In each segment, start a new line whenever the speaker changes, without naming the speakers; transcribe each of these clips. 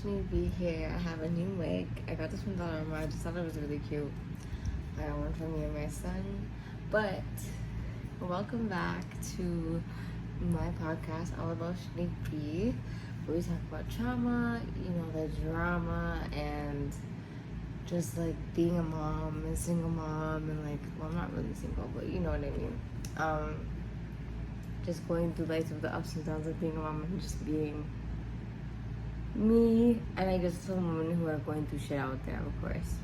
Sheenique here. I have a new wig. I got this from Dollarama. I just thought it was really cute. I got one for me and my son. But welcome back to my podcast, all about Sheenique, where we talk about trauma, the drama, and just like being a mom and single mom, and well, I'm not really single, but you know what I mean. Just going through life with the ups and downs of being a mom and just being me, and I guess some women who are going through shit out there, of course.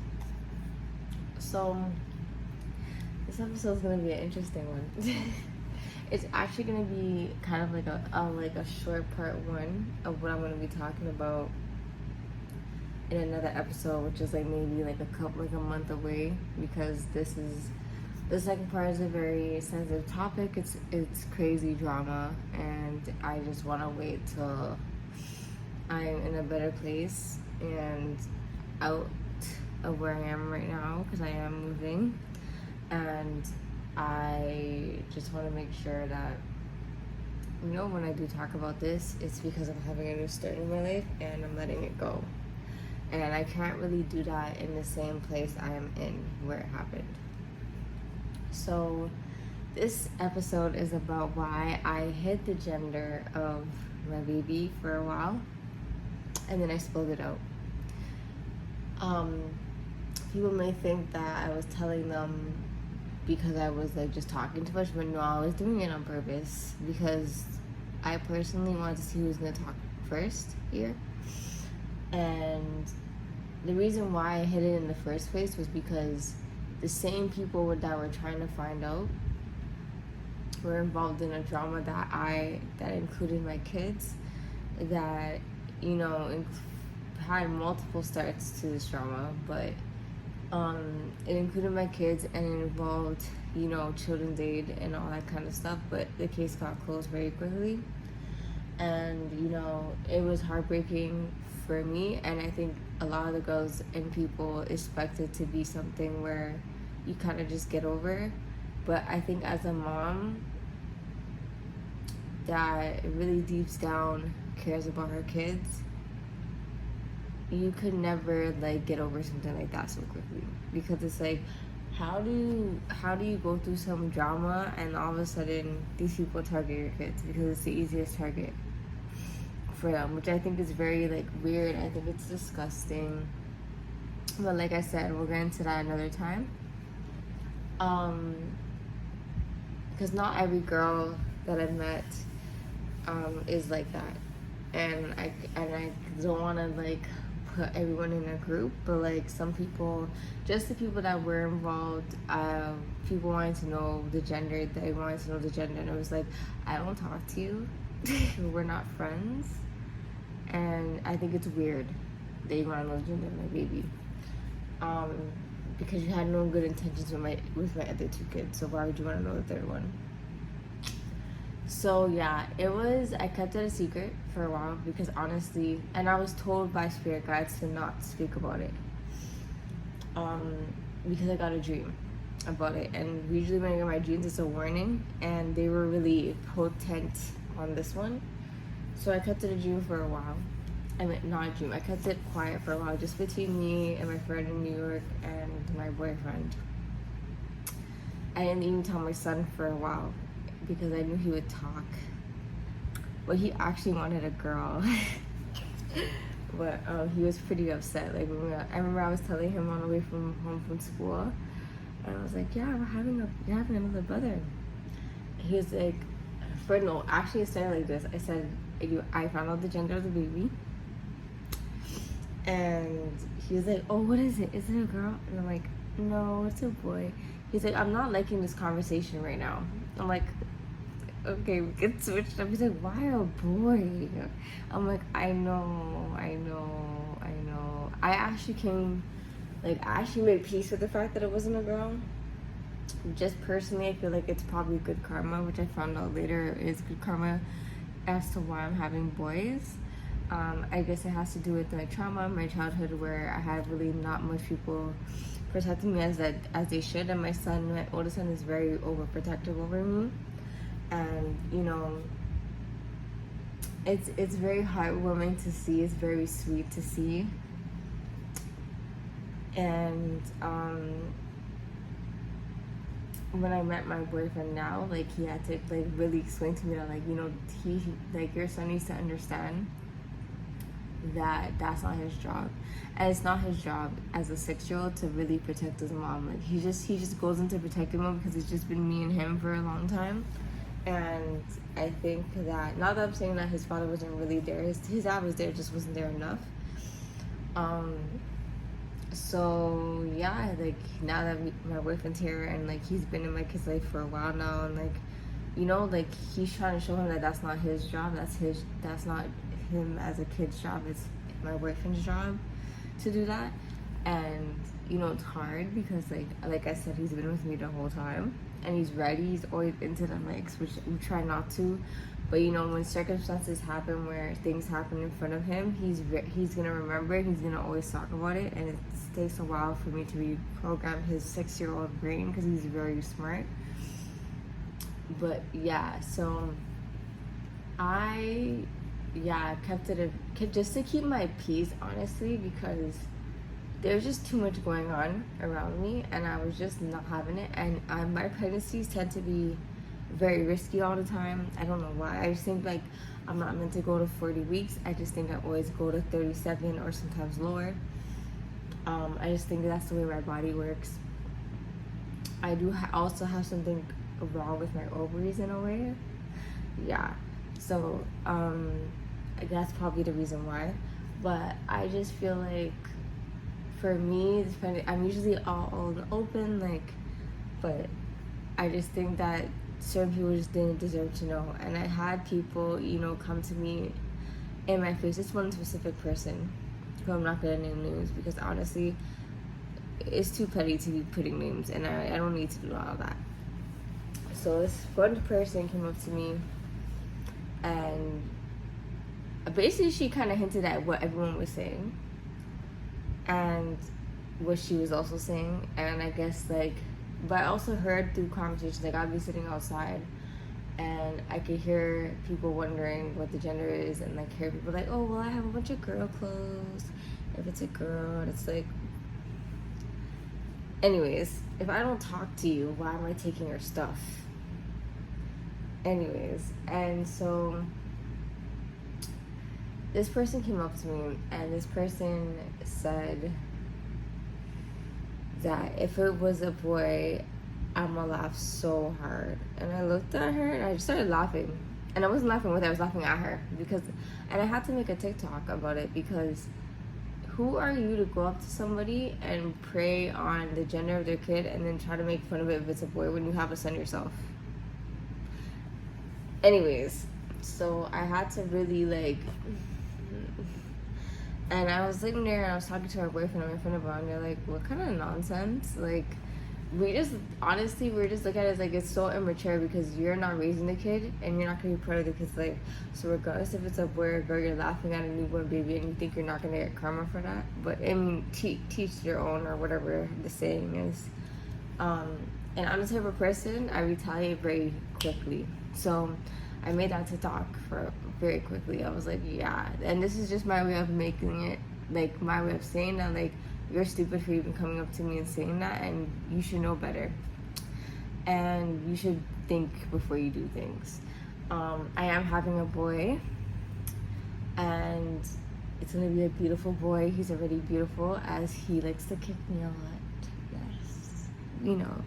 So this episode is gonna be an interesting one. It's actually gonna be kind of like a short part one of what I'm gonna be talking about in another episode, which is maybe a month away, because the second part is a very sensitive topic. It's crazy drama, and I just want to wait till I'm in a better place and out of where I am right now, because I am moving, and I just want to make sure that when I do talk about this, it's because I'm having a new start in my life and I'm letting it go, and I can't really do that in the same place I am in where it happened. So this episode is about why I hid the gender of my baby for a while, and then I spilled it out. People may think that I was telling them because I was just talking too much, but no, I was doing it on purpose, because I personally wanted to see who was gonna talk first here. And the reason why I hid it in the first place was because the same people that were trying to find out were involved in a drama that included my kids, that had multiple starts to this drama, but it included my kids, and it involved children's aid and all that kind of stuff, but the case got closed very quickly, and it was heartbreaking for me, and I think a lot of the girls and people expect it to be something where you kind of just get over. But I think as a mom that really deep down cares about her kids, you could never get over something like that so quickly, because it's how do you go through some drama and all of a sudden these people target your kids because it's the easiest target for them, which I think is very weird. I think it's disgusting, but like I said, we'll get into that another time. Because not every girl that I've met is like that, and I don't want to put everyone in a group, but some people, just the people that were involved, people wanted to know the gender. They wanted to know the gender, and it was I don't talk to you. We're not friends, and I think it's weird that you want to know the gender of my baby. Because you had no good intentions with my other two kids, so why would you want to know the third one? So yeah, I kept it a secret for a while, because honestly, and I was told by spirit guides to not speak about it, because I got a dream about it, and usually when I get my dreams, it's a warning, and they were really potent on this one, so I kept it a dream for a while. I mean, not a dream. I kept it quiet for a while, just between me and my friend in New York and my boyfriend. I didn't even tell my son for a while, because I knew he would talk. But he actually wanted a girl. But he was pretty upset. I remember I was telling him on the way home from school, and I was like, "Yeah, you're having another brother." He was like, actually it started like this. I said, I found out the gender of the baby. And he was like, "Oh, what is it? Is it a girl?" And I'm like, "No, it's a boy." He's like, "I'm not liking this conversation right now." I'm like, "Okay, we can switch up." He's like, "Why a boy?" I'm like, I know. I actually made peace with the fact that it wasn't a girl. Just personally, I feel like it's probably good karma, which I found out later is good karma as to why I'm having boys. I guess it has to do with my trauma, my childhood, where I had really not much people protecting me as they should, and my oldest son, is very overprotective over me, and it's very heartwarming to see. It's very sweet to see. And when I met my boyfriend now, like he had to like really explain to me that like, you know, he like your son needs to understand that that's not his job, and it's not his job as a 6-year-old to really protect his mom. Like he just goes into protecting him because it's just been me and him for a long time. And I think that, not that I'm saying that his father wasn't really there, his dad was there, just wasn't there enough. So yeah, like now that my boyfriend's here and like he's been in my kid's life for a while now, and like, you know, like he's trying to show him that that's not his job, that's not him as a kid's job, it's my boyfriend's job to do that. And you know, it's hard because like I said, he's been with me the whole time and he's ready, he's always into the mix, which we try not to. But you know, when circumstances happen where things happen in front of him, he's gonna remember it, he's gonna always talk about it, and it takes a while for me to reprogram his 6-year-old brain because he's very smart. But yeah, so I kept it just to keep my peace, honestly, because there's just too much going on around me and I was just not having it. And my pregnancies tend to be very risky all the time. I don't know why. I just think like I'm not meant to go to 40 weeks. I just think I always go to 37 or sometimes lower. I just think that's the way my body works. I do also have something wrong with my ovaries in a way. Yeah, so that's probably the reason why. But I just feel like for me, I'm usually all open, like, but I just think that certain people just didn't deserve to know. And I had people, you know, come to me in my face. This one specific person, who I'm not gonna name names because honestly, it's too petty to be putting names, and I don't need to do all of that. So this one person came up to me, and basically she kind of hinted at what everyone was saying, and what she was also saying, and I guess like, but I also heard through conversations, like I'd be sitting outside and I could hear people wondering what the gender is, and like hear people like, oh well, I have a bunch of girl clothes if it's a girl. And it's like, anyways, if I don't talk to you, why am I taking your stuff? Anyways, and so this person came up to me and this person said that if it was a boy, I'm gonna laugh so hard. And I looked at her and I just started laughing. And I wasn't laughing with her, I was laughing at her. And I had to make a TikTok about it because who are you to go up to somebody and prey on the gender of their kid and then try to make fun of it if it's a boy when you have a son yourself? Anyways, so I had to really like, and I was sitting there and I was talking to our boyfriend and my friend about it, and they're like, what kind of nonsense? Like, we're just looking at it as like it's so immature because you're not raising the kid and you're not gonna be part of the kid's life. So regardless if it's a boy or a girl, you're laughing at a newborn baby and you think you're not gonna get karma for that. But I mean, teach your own, or whatever the saying is. And I'm the type of person, I retaliate very quickly. So I made that TikTok for very quickly. I was like, yeah, and this is just my way of making it, like my way of saying that, like, you're stupid for even coming up to me and saying that, and you should know better. And you should think before you do things. I am having a boy, and it's gonna be a beautiful boy. He's already beautiful, as he likes to kick me a lot. Yes, you know.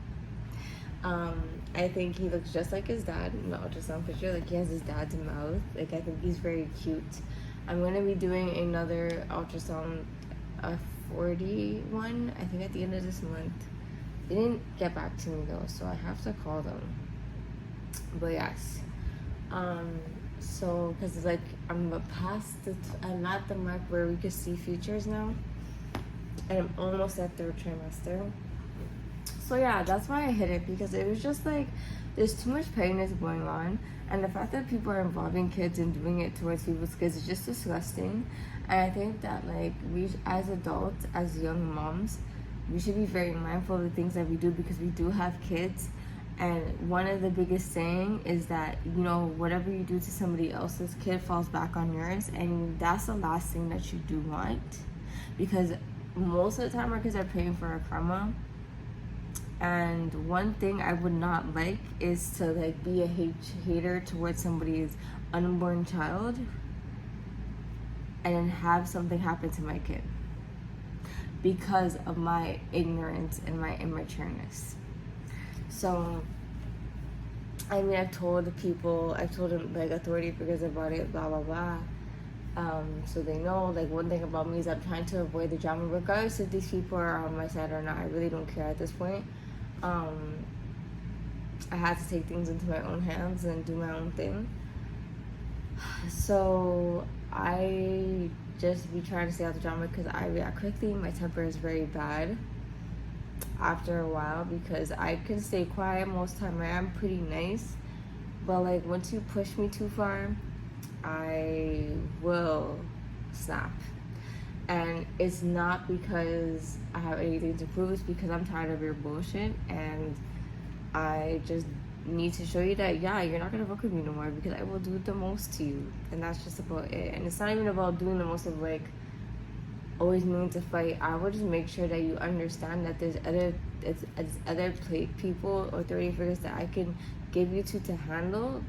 I think he looks just like his dad in the ultrasound picture. Like, he has his dad's mouth. Like, I think he's very cute. I'm gonna be doing another ultrasound, a 41, I think at the end of this month. They didn't get back to me though, so I have to call them. But yes, so because like I'm at the mark where we could see futures now, and I'm almost at 3rd trimester. So yeah, that's why I hit it, because it was just like there's too much pettiness going on, and the fact that people are involving kids and doing it towards people's kids is just disgusting. And I think that like we as adults, as young moms, we should be very mindful of the things that we do, because we do have kids, And one of the biggest saying is that, you know, whatever you do to somebody else's kid falls back on yours. And that's the last thing that you do want. Because most of the time our kids are paying for our karma. And one thing I would not like is to like be a hater towards somebody's unborn child and then have something happen to my kid because of my ignorance and my immatureness. So, I mean, I've told like authority figures about it, blah, blah, blah. So they know, like, one thing about me is I'm trying to avoid the drama, regardless if these people are on my side or not. I really don't care at this point. I had to take things into my own hands and do my own thing. So I just be trying to stay out the drama because I react quickly. My temper is very bad after a while because I can stay quiet most of the time. I am pretty nice, but like once you push me too far, I will snap. And it's not because I have anything to prove, it's because I'm tired of your bullshit and I just need to show you that, yeah, you're not gonna work with me no more because I will do the most to you. And that's just about it. And it's not even about doing the most of like always meaning to fight. I will just make sure that you understand that there's other people or authority figures that I can give you to handle.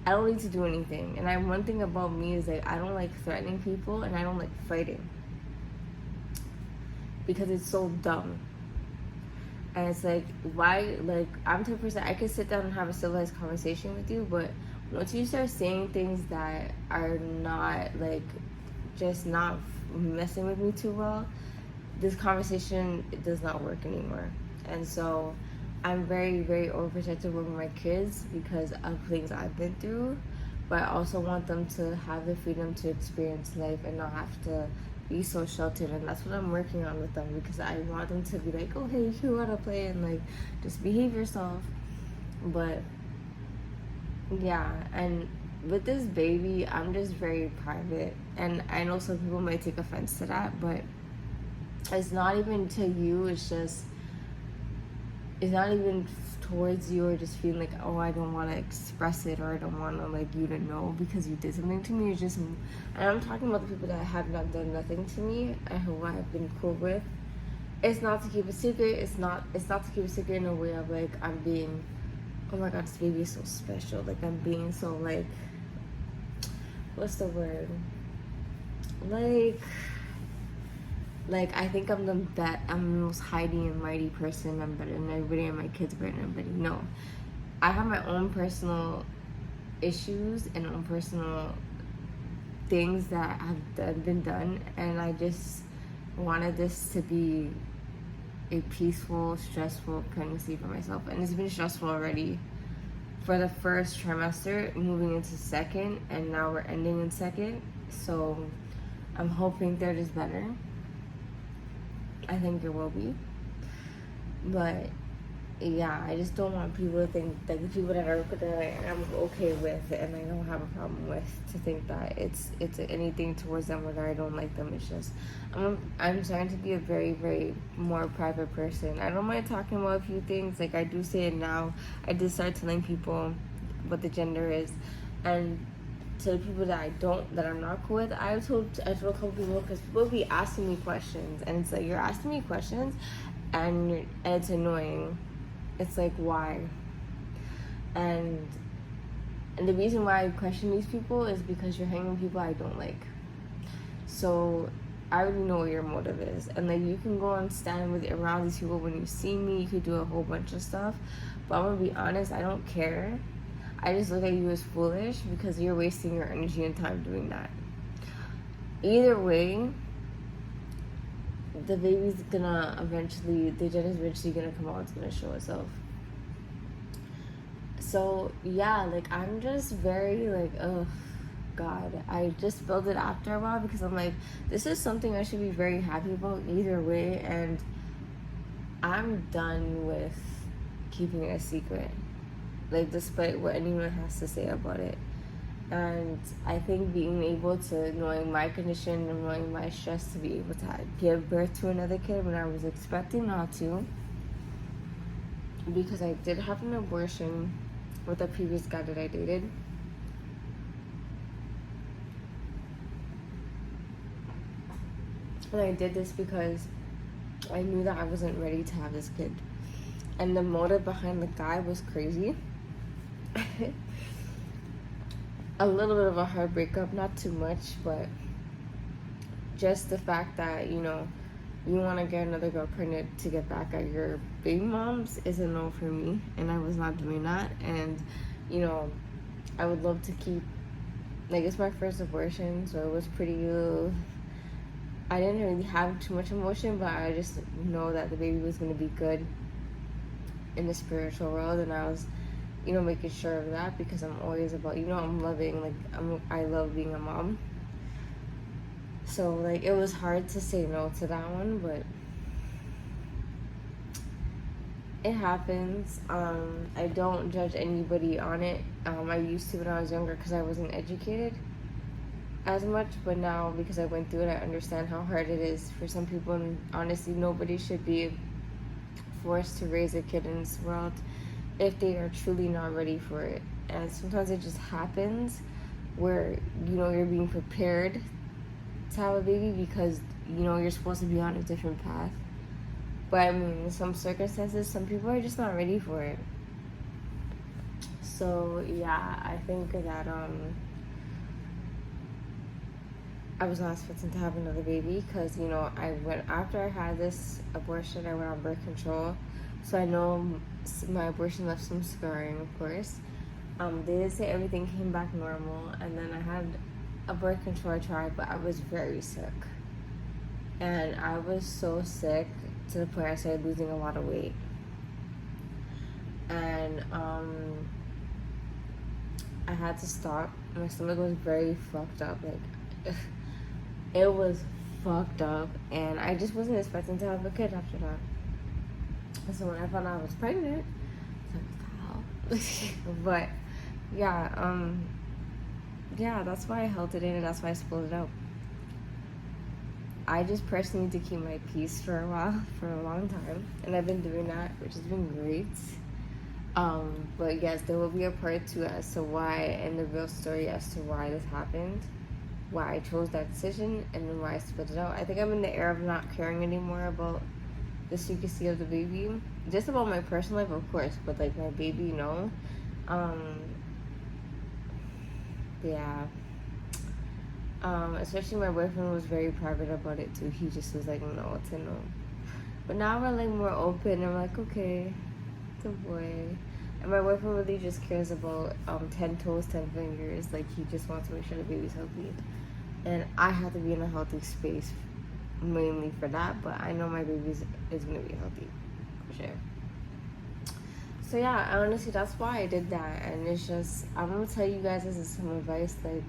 I don't need to do anything. And one thing about me is like I don't like threatening people and I don't like fighting because it's so dumb. And it's like, why, like, I'm the type of person, I can sit down and have a civilized conversation with you, but once you start saying things that are not, like, just not messing with me too well, this conversation, it does not work anymore. And so I'm very, very overprotective over my kids because of things I've been through, but I also want them to have the freedom to experience life and not have to be so sheltered. And that's what I'm working on with them because I want them to be like, oh hey, you wanna play and like just behave yourself. But yeah, and with this baby, I'm just very private, and I know some people might take offense to that, but it's not even to you, it's not even towards you or just feeling like, oh, I don't want to express it or I don't want to like you to know because you did something to me. It's just, and I'm talking about the people that have not done nothing to me and who I have been cool with. It's not to keep a secret. It's not to keep a secret in a way of like I'm being, oh my god, this baby is so special. Like I'm being so like, what's the word? Like I think I'm the most hiding and mighty person. I'm better than everybody, and my kids better than everybody. No, I have my own personal issues and own personal things that have been done, and I just wanted this to be a peaceful, stressful pregnancy for myself, and it's been stressful already for the first trimester, moving into second, and now we're ending in second. So I'm hoping third is better. I think it will be, but yeah, I just don't want people to think, like the people that I'm okay with and I don't have a problem with, to think that it's anything towards them or that I don't like them. It's just I'm trying to be a very, very more private person. I don't mind talking about a few things, like I do say it now. I did start telling people what the gender is, and to the people that I'm not cool with, I told a couple people, because people be asking me questions, and it's like, you're asking me questions, and it's annoying. It's like, why? And the reason why I question these people is because you're hanging with people I don't like. So I already know what your motive is, and like you can go and stand with around these people when you see me. You could do a whole bunch of stuff, but I'm gonna be honest, I don't care. I just look at you as foolish because you're wasting your energy and time doing that. Either way, the baby's gonna eventually, the gender's eventually gonna come out, it's gonna show itself. So yeah, like I'm just very like, oh God, I just built it after a while because I'm like, this is something I should be very happy about either way, and I'm done with keeping it a secret, like despite what anyone has to say about it. And I think being able to, knowing my condition and knowing my stress, to be able to give birth to another kid when I was expecting not to, because I did have an abortion with a previous guy that I dated. And I did this because I knew that I wasn't ready to have this kid. And the motive behind the guy was crazy. A little bit of a hard breakup, not too much, but just the fact that, you know, you want to get another girl pregnant to get back at your baby moms is a no for me, and I was not doing that. And, you know, I would love to keep, like, it's my first abortion, so it was pretty, I didn't really have too much emotion, but I just know that the baby was going to be good in the spiritual world, and I was, you know, making sure of that, because I'm always about, you know, I'm loving, like, I love being a mom. So, like, it was hard to say no to that one, but it happens. I don't judge anybody on it. I used to when I was younger because I wasn't educated as much, but now because I went through it, I understand how hard it is for some people, and honestly, nobody should be forced to raise a kid in this world if they are truly not ready for it. And sometimes it just happens where, you know, you're being prepared to have a baby because, you know, you're supposed to be on a different path. But I mean, in some circumstances, some people are just not ready for it. So yeah, I think that I was not expecting to have another baby because, you know, after I had this abortion, I went on birth control. So I know my abortion left some scarring, of course. They did say everything came back normal, and then I had a birth control I tried, but I was very sick. And I was so sick to the point I started losing a lot of weight. And I had to stop. My stomach was very fucked up. Like, it was fucked up, and I just wasn't expecting to have a kid after that. So when I found out I was pregnant, I was like, wow. But yeah, that's why I held it in, and that's why I split it out. I just personally need to keep my peace for a while, for a long time, and I've been doing that, which has been great. But yes, there will be a part 2 as to why, and the real story as to why this happened, why I chose that decision, and then why I split it out. I think I'm in the era of not caring anymore about the secrecy of the baby. Just about my personal life, of course, but like my baby, no. Yeah. Especially my boyfriend was very private about it too. He just was like, no, it's a no. But now we're like more open. I'm like, okay, it's a boy. And my boyfriend really just cares about 10 toes, 10 fingers. Like, he just wants to make sure the baby's healthy. And I have to be in a healthy space mainly for that. But I know my baby is going to be healthy, for sure. So yeah, honestly, that's why I did that. And it's just, I'm going to tell you guys, this is some advice, like,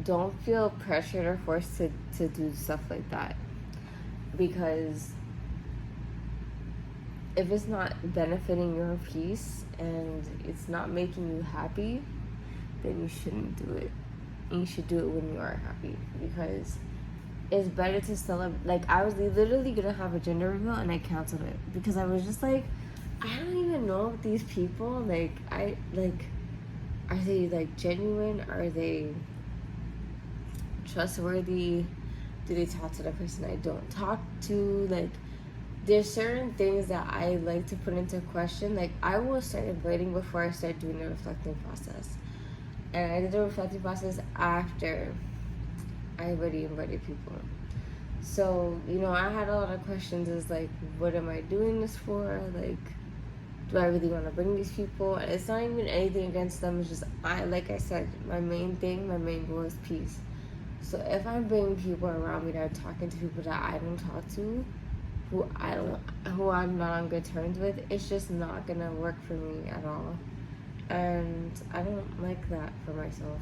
don't feel pressured or forced to do stuff like that. Because if it's not benefiting your peace and it's not making you happy, then you shouldn't do it. And you should do it when you are happy, because it's better to celebrate. Like, I was literally gonna have a gender reveal and I canceled it because I was just like, I don't even know if these people, like, are they like genuine? Are they trustworthy? Do they talk to the person I don't talk to? Like, there's certain things that I like to put into question. Like, I will start inviting before I start doing the reflecting process. And I did the reflecting process after I already invited people. So, you know, I had a lot of questions as like, what am I doing this for? Like, do I really want to bring these people? And it's not even anything against them. It's just, like I said, my main goal is peace. So if I'm bringing people around me that are talking to people that I don't talk to, who I'm not on good terms with, it's just not gonna work for me at all. And I don't like that for myself.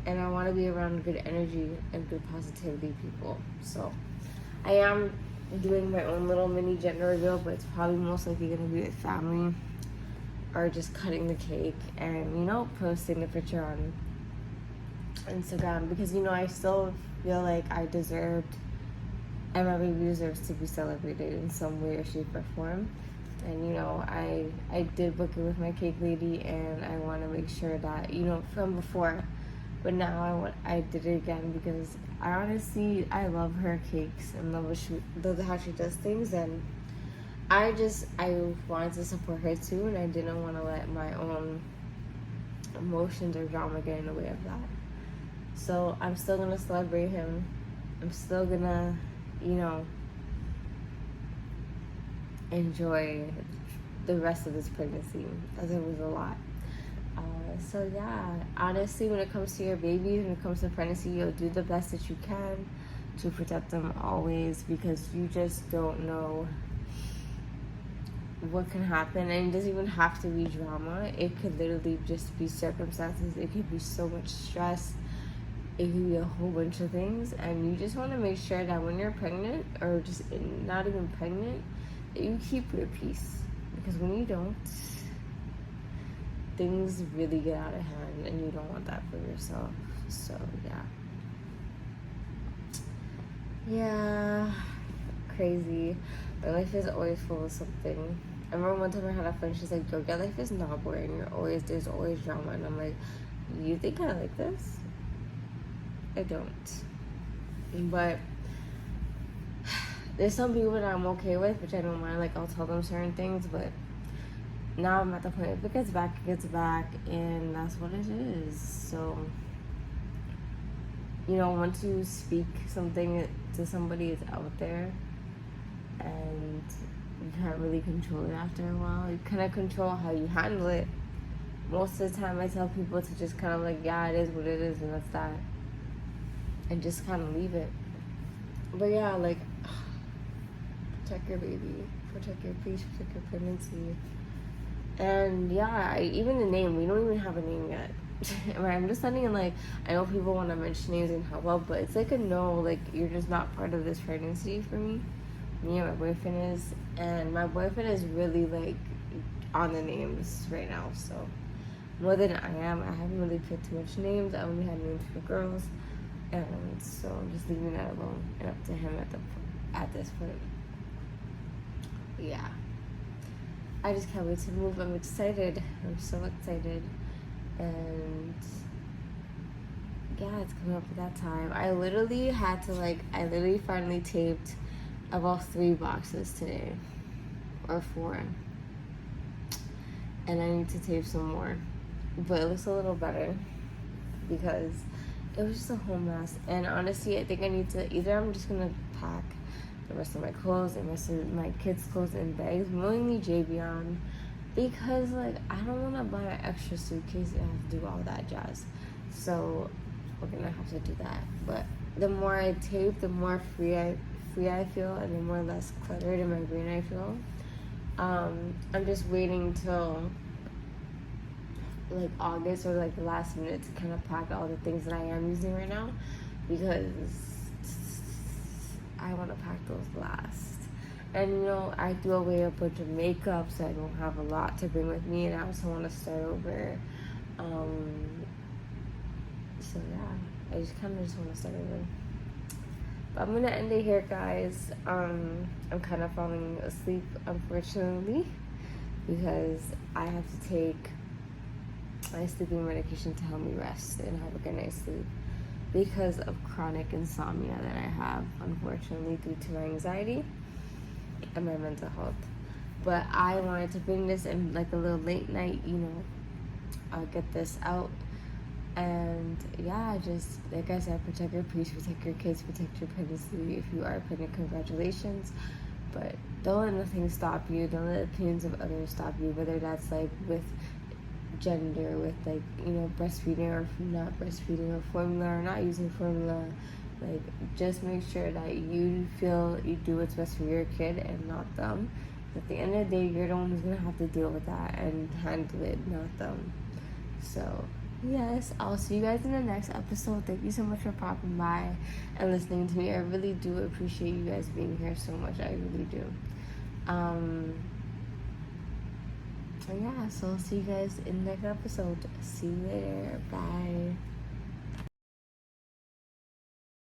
And I want to be around good energy and good positivity people. So I am doing my own little mini gender reveal, but it's probably most likely gonna be with family, or just cutting the cake and, you know, posting the picture on Instagram, because, you know, I still feel like I deserved and my baby deserves to be celebrated in some way or shape or form. And you know, I did book it with my cake lady, and I want to make sure that, you know, from before, but now I did it again because I honestly, I love her cakes and love how she does things. And I wanted to support her too, and I didn't want to let my own emotions or drama get in the way of that. So I'm still gonna celebrate him. I'm still gonna, you know, enjoy the rest of this pregnancy, as it was a lot. So yeah, honestly, when it comes to your babies, when it comes to pregnancy, you'll do the best that you can to protect them always, because you just don't know what can happen. And it doesn't even have to be drama. It could literally just be circumstances. It could be so much stress. It could be a whole bunch of things. And you just want to make sure that when you're pregnant, or just not even pregnant, that you keep your peace. Because when you don't, things really get out of hand, and you don't want that for yourself. So yeah, crazy. My life is always full of something. I remember one time I had a friend, she's like, yo, your life is not boring, there's always drama. And I'm like, you think I like this? I don't. But there's some people that I'm okay with, which I don't mind. Like, I'll tell them certain things, but now I'm at the point, if it gets back, it gets back, and that's what it is. So, you know, once you speak something to somebody, it's out there, and you can't really control it after a while. You kind of control how you handle it. Most of the time, I tell people to just kind of like, yeah, it is what it is, and that's that, and just kind of leave it. But yeah, like, protect your baby, protect your peace, protect your pregnancy. And yeah, even the name, we don't even have a name yet. Right? I'm just letting, like, I know people want to mention names and help out, but it's like a no, like, you're just not part of this pregnancy for me. Me and my boyfriend is, and my boyfriend is really, like, on the names right now, so more than I am. I haven't really picked too much names. I only had names for girls, and so I'm just leaving that alone and up to him at this point. Yeah, I just can't wait to move. I'm excited. I'm so excited. And yeah, it's coming up at that time. I literally finally taped about 3 boxes today, or 4. And I need to tape some more. But it looks a little better because it was just a whole mess. And honestly, I think I need to, either I'm just gonna pack the rest of my clothes and the rest of my kids' clothes in bags, mainly Javion, because like I don't want to buy an extra suitcase and have to do all that jazz. So we're gonna have to do that. But the more I tape, the more free I feel, and the more less cluttered in my brain I feel. I'm just waiting till like August or like the last minute to kind of pack all the things that I am using right now, because I want to pack those last. And you know, I threw away a bunch of makeup, so I don't have a lot to bring with me, and I also want to start over. So yeah, I just kind of want to start over. But I'm gonna end it here, guys. I'm kind of falling asleep, unfortunately, because I have to take my sleeping medication to help me rest and have a good night's sleep, because of chronic insomnia that I have, unfortunately, due to my anxiety and my mental health. But I wanted to bring this in like a little late night, you know, I'll get this out. And yeah, just like I said, protect your peace, protect your kids, protect your pregnancy. If you are pregnant, congratulations. But don't let nothing stop you. Don't let opinions of others stop you, whether that's like with gender, with like, you know, breastfeeding or not breastfeeding, or formula or not using formula. Like, just make sure that you feel you do what's best for your kid and not them. At the end of the day, you're the one who's gonna have to deal with that and handle it, not them. So yes, I'll see you guys in the next episode. Thank you so much for popping by and listening to me. I really do appreciate you guys being here so much. I really do. Yeah, so I'll see you guys in the next episode. See you later. Bye.